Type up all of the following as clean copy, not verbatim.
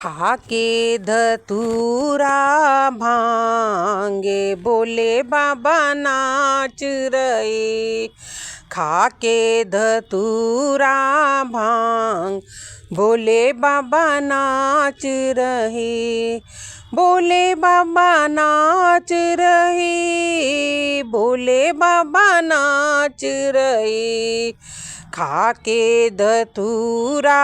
खाके धतूरा भांगे बोले बाबा नाच रहे। खाके धतूरा भांग बोले बाबा नाच रहे। बोले बाबा नाच रहे। बोले बाबा नाच रहे। खाके धतूरा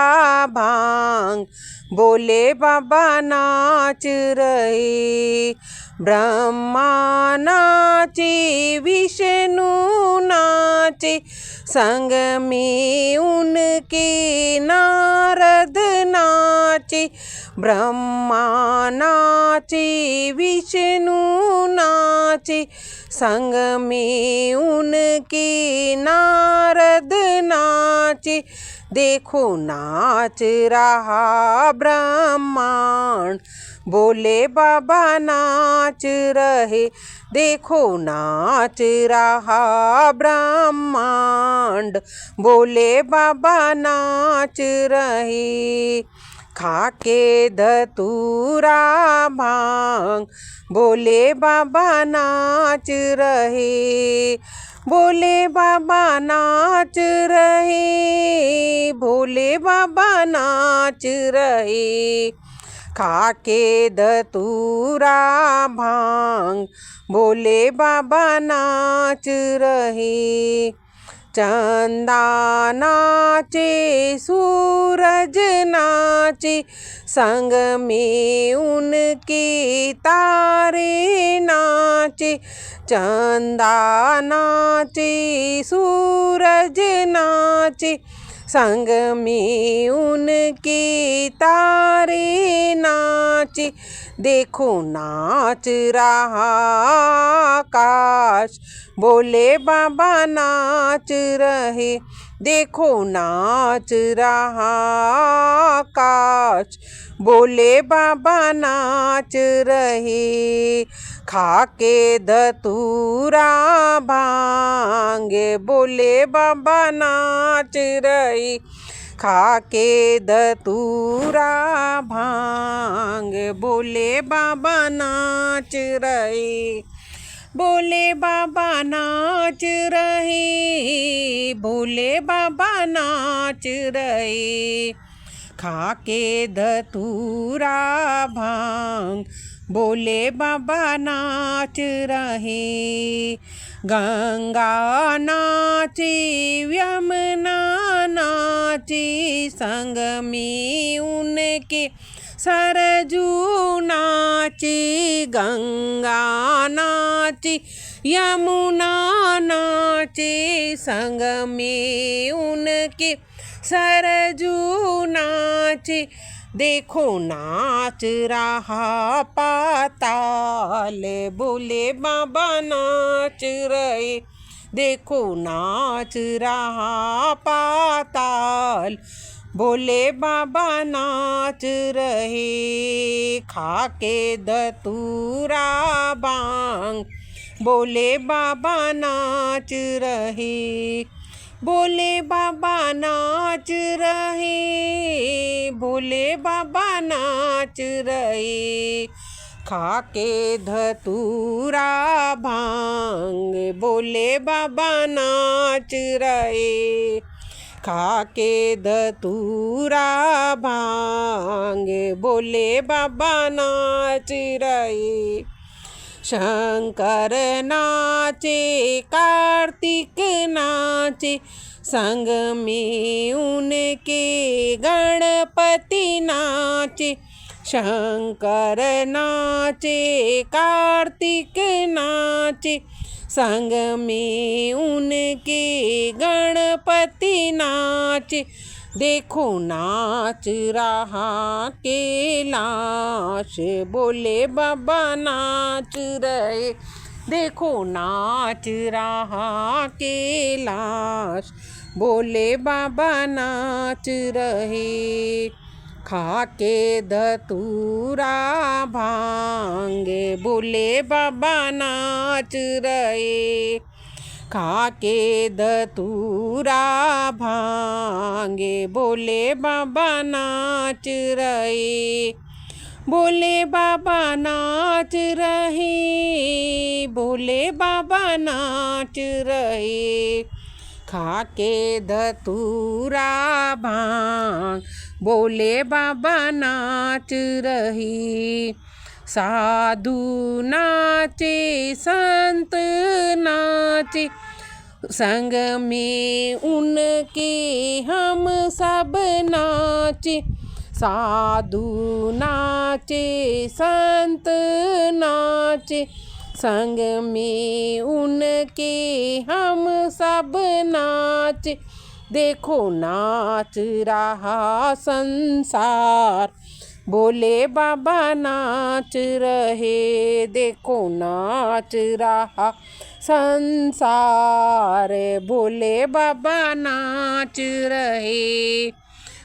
भांग बोले बाबा नाच रहे। ब्रह्मा नाचे विष्णु नाचे संग में उनके नारद नाचे। ब्रह्मा नाचे विष्णु नाचे संग में उनके नारद नाचे। देखो नाच रहा ब्रह्मांड बोले बाबा नाच रहे। देखो नाच रहा ब्रह्मांड बोले बाबा नाच रहे। खाके धतूरा भांग बोले बाबा नाच रहे। बोले बाबा नाच रहे। भोले बाबा नाच रहे। खाके धतूरा भांग बोले बाबा नाच रहे। चंदा नाचे सूरज नाचे संग में उनके तारे नाचे। चंदा नाचे सूरज नाचे संग में उनके तारे नाचे। देखो नाच रहा आकाश बोले बाबा नाच रहे। देखो नाच रहा आकाश बोले बाबा नाच रहे। खाके धतूरा भांगे बोले बाबा नाच रहे। खाके धतूरा भांग बोले बाबा नाच रहे। बोले बाबा नाच रहे। भोले बाबा नाच रहे। खाके धतूरा भांग बोले बाबा नाच रहे। गंगा नाचे यमुना नाचे संग में उनके सरजू नाचे। गंगा नाचे यमुना नाचे संग में उनके सरजू नाचे। देखो नाच रहा पाताल बोले बाबा नाच रहे। देखो नाच रहा पाताल बोले बाबा नाच रहे। खाके धतूरा भांग बोले बाबा नाच रहे। बोले बाबा नाच रहे। भोले बाबा नाच रहे। खाके धतूरा भांग बोले बाबा नाच रहे। खाके धतूरा भांग बोले बाबा नाच रहे। शंकर नाचे कार्तिक नाचे संग में उनके गणपति नाचे। शंकर नाचे कार्तिक नाचे संग में उनके गणपति नाचे। देखो नाच रहा कैलाश बोले बाबा नाच रहे। देखो नाच रहा कैलाश बोले बाबा नाच रहे। खाके धतूरा भांगे बोले बाबा नाच रहे। खाके धतूरा भांगे बोले बाबा नाच रहे। बोले बाबा नाच रहे, बोले बाबा नाच रहे, खाके धतूरा भांग, बोले बाबा नाच रही। साधु नाचे संत नाचे, संग में उनके हम सब नाचे। साधु नाचे संत नाचे, संग में उनके हम सब नाचे। देखो नाच रहा संसार, बोले बाबा नाच रहे, देखो नाच रहा संसार, बोले बाबा नाच रहे,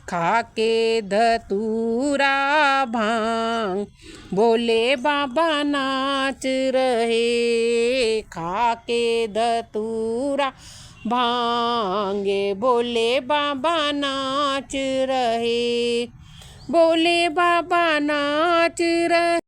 खाके धतूरा भांग, बोले बाबा नाच रहे, खाके धतूरा भांगे, बोले बाबा नाच रहे, बोले बाबा नाच रहे।